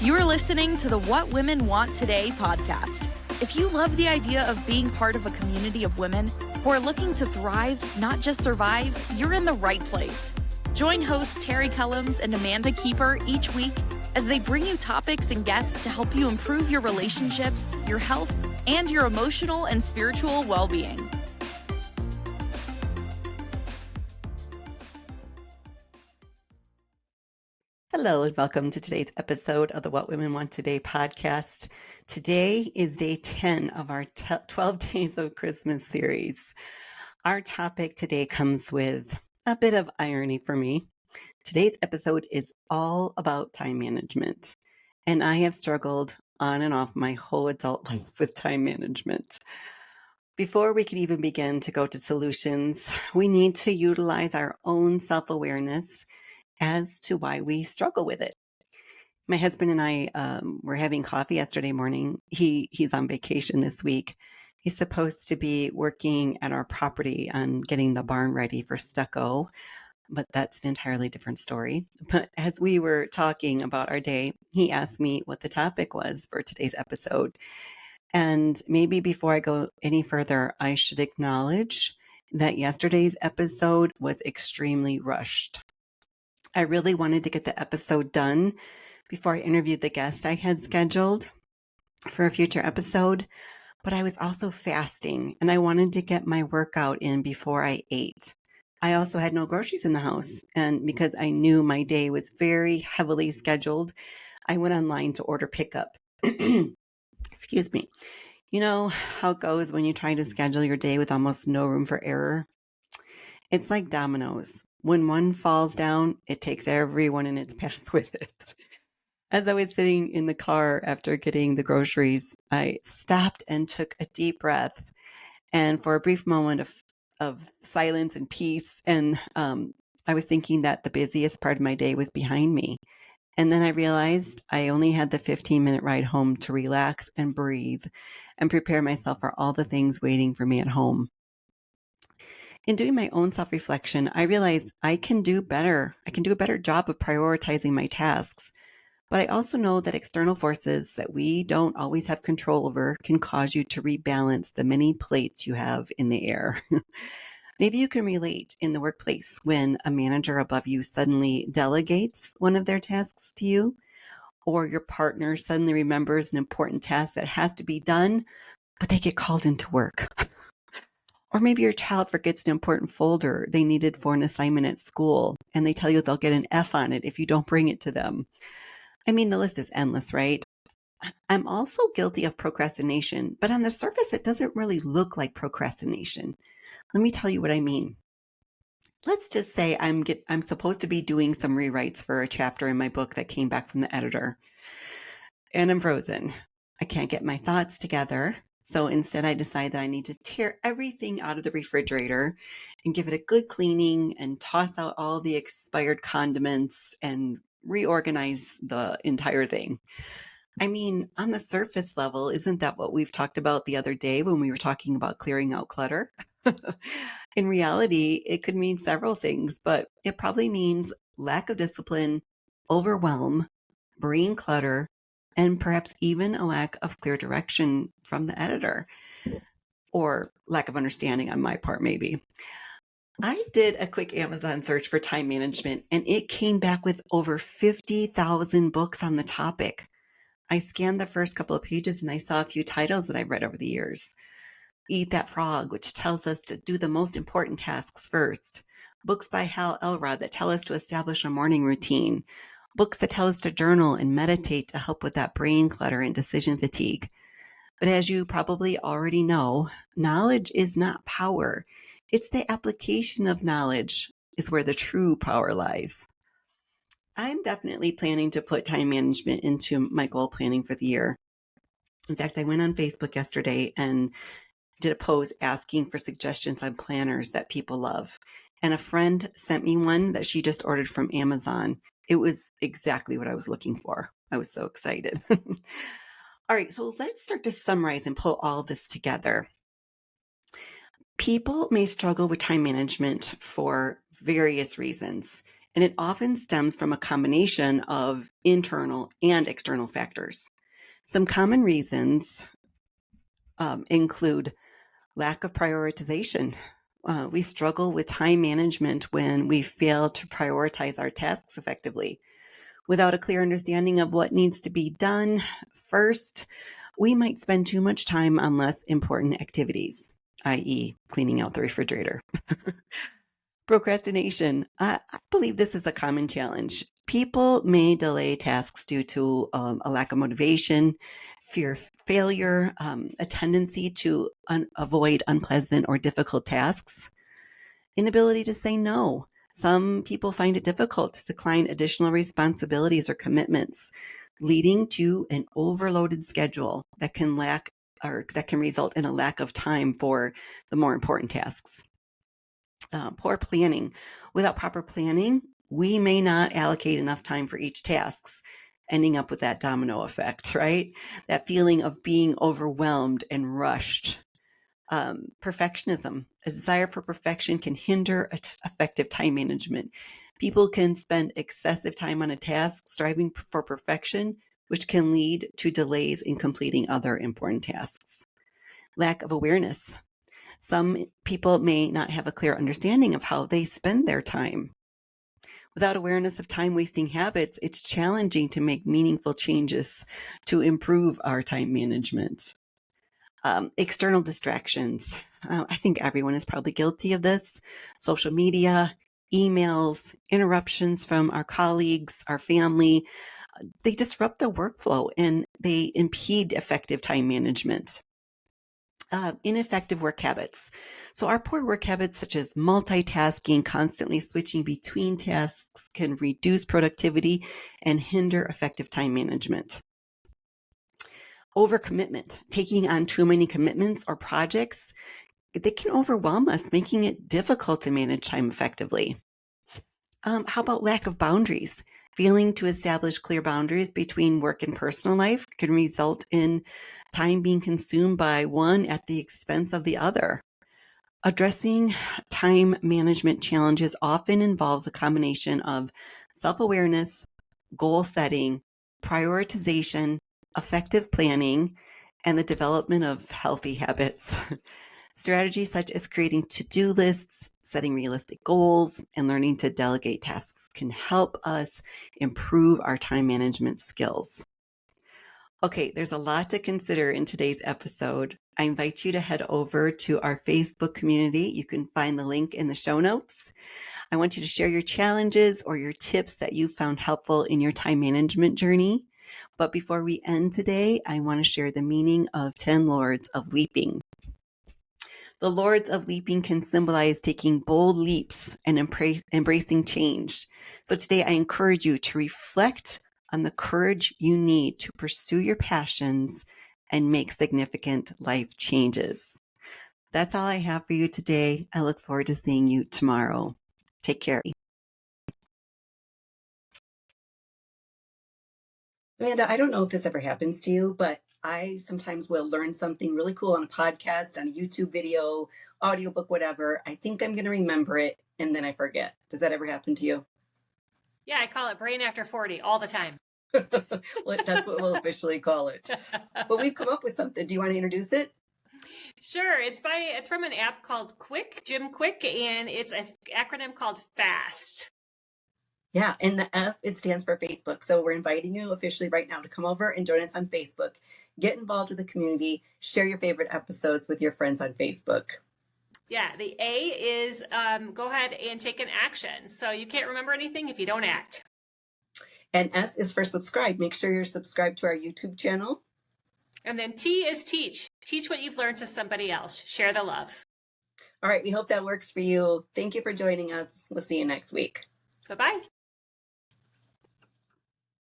You are listening to the What Women Want Today podcast. If you love the idea of being part of a community of women who are looking to thrive, not just survive, you're in the right place. Join hosts Terry Cullums and Amanda Keeper each week as they bring you topics and guests to help you improve your relationships, your health, and your emotional and spiritual well-being. Hello and welcome to today's episode of the What Women Want Today podcast. Today is day 10 of our 12 Days of Christmas series. Our topic today comes with a bit of irony for me. Today's episode is all about time management, and I have struggled on and off my whole adult life with time management. Before we can even begin to go to solutions, we need to utilize our own self-awareness as to why we struggle with it. My husband and I were having coffee yesterday morning. He's on vacation this week. He's supposed to be working at our property on getting the barn ready for stucco, but that's an entirely different story. But as we were talking about our day, he asked me what the topic was for today's episode. And maybe before I go any further, I should acknowledge that yesterday's episode was extremely rushed. I really wanted to get the episode done before I interviewed the guest I had scheduled for a future episode, but I was also fasting and I wanted to get my workout in before I ate. I also had no groceries in the house, and because I knew my day was very heavily scheduled, I went online to order pickup. Excuse me. You know how it goes when you try to schedule your day with almost no room for error? It's like dominoes. When one falls down, it takes everyone in its path with it. As I was sitting in the car after getting the groceries, I stopped and took a deep breath. And for a brief moment of silence and peace, and I was thinking that the busiest part of my day was behind me. And then I realized I only had the 15-minute ride home to relax and breathe and prepare myself for all the things waiting for me at home. In doing my own self-reflection, I realized I can do better. I can do a better job of prioritizing my tasks. But I also know that external forces that we don't always have control over can cause you to rebalance the many plates you have in the air. Maybe you can relate in the workplace when a manager above you suddenly delegates one of their tasks to you, or your partner suddenly remembers an important task that has to be done, but they get called into work. Or maybe your child forgets an important folder they needed for an assignment at school, and they tell you they'll get an F on it if you don't bring it to them. I mean, the list is endless, right? I'm also guilty of procrastination, but on the surface, it doesn't really look like procrastination. Let me tell you what I mean. Let's just say I'm supposed to be doing some rewrites for a chapter in my book that came back from the editor, and I'm frozen. I can't get my thoughts together. So instead, I decide that I need to tear everything out of the refrigerator and give it a good cleaning and toss out all the expired condiments and reorganize the entire thing. I mean, on the surface level, isn't that what we've talked about the other day when we were talking about clearing out clutter? In reality, it could mean several things, but it probably means lack of discipline, overwhelm, brain clutter, and perhaps even a lack of clear direction from the editor, or lack of understanding on my part, maybe. I did a quick Amazon search for time management, and it came back with over 50,000 books on the topic. I scanned the first couple of pages and I saw a few titles that I've read over the years. Eat That Frog, which tells us to do the most important tasks first. Books by Hal Elrod that tell us to establish a morning routine. Books that tell us to journal and meditate to help with that brain clutter and decision fatigue. But as you probably already know, knowledge is not power. It's the application of knowledge is where the true power lies. I'm definitely planning to put time management into my goal planning for the year. In fact, I went on Facebook yesterday and did a post asking for suggestions on planners that people love. And a friend sent me one that she just ordered from Amazon. It was exactly what I was looking for. I was so excited. All right, so let's start to summarize and pull all this together. People may struggle with time management for various reasons. and it often stems from a combination of internal and external factors. Some common reasons include lack of prioritization. We struggle with time management when we fail to prioritize our tasks effectively. Without a clear understanding of what needs to be done first, we might spend too much time on less important activities, i.e., cleaning out the refrigerator. Procrastination. I believe this is a common challenge. People may delay tasks due to a lack of motivation, fear of failure, a tendency to avoid unpleasant or difficult tasks, inability to say no. Some people find it difficult to decline additional responsibilities or commitments, leading to an overloaded schedule that can result in a lack of time for the more important tasks. Poor planning. Without proper planning, we may not allocate enough time for each task, ending up with that domino effect, right? That feeling of being overwhelmed and rushed. Perfectionism. A desire for perfection can hinder effective time management. People can spend excessive time on a task striving for perfection, which can lead to delays in completing other important tasks. Lack of awareness. Some people may not have a clear understanding of how they spend their time. Without awareness of time-wasting habits, it's challenging to make meaningful changes to improve our time management. External distractions. I think everyone is probably guilty of this. Social media, emails, interruptions from our colleagues, our family, they disrupt the workflow and they impede effective time management. Ineffective work habits. So our poor work habits, such as multitasking, constantly switching between tasks, can reduce productivity and hinder effective time management. Overcommitment, taking on too many commitments or projects, they can overwhelm us, making it difficult to manage time effectively. How about lack of boundaries? Failing to establish clear boundaries between work and personal life can result in time being consumed by one at the expense of the other. Addressing time management challenges often involves a combination of self-awareness, goal setting, prioritization, effective planning, and the development of healthy habits. Strategies such as creating to-do lists, setting realistic goals, and learning to delegate tasks can help us improve our time management skills. Okay, there's a lot to consider in today's episode. I invite you to head over to our Facebook community. You can find the link in the show notes. I want you to share your challenges or your tips that you found helpful in your time management journey. But before we end today, I want to share the meaning of 10 Lords of Leaping. The Lords of Leaping can symbolize taking bold leaps and embracing change. So today I encourage you to reflect on the courage you need to pursue your passions and make significant life changes. That's all I have for you today. I look forward to seeing you tomorrow. Take care. Amanda, I don't know if this ever happens to you, but I sometimes will learn something really cool on a podcast, on a YouTube video, audiobook, whatever. I think I'm going to remember it and then I forget. Does that ever happen to you? Yeah, I call it brain after 40 all the time. Well, that's what we'll officially call it. But we've come up with something. Do you want to introduce it? Sure. It's from an app called Jim Quick, and it's an acronym called FAST. Yeah, and the F, it stands for Facebook. So we're inviting you officially right now to come over and join us on Facebook. Get involved with the community. Share your favorite episodes with your friends on Facebook. Yeah, the A is go ahead and take an action. So you can't remember anything if you don't act. And S is for subscribe. Make sure you're subscribed to our YouTube channel. And then T is teach. Teach what you've learned to somebody else. Share the love. All right, we hope that works for you. Thank you for joining us. We'll see you next week. Bye-bye.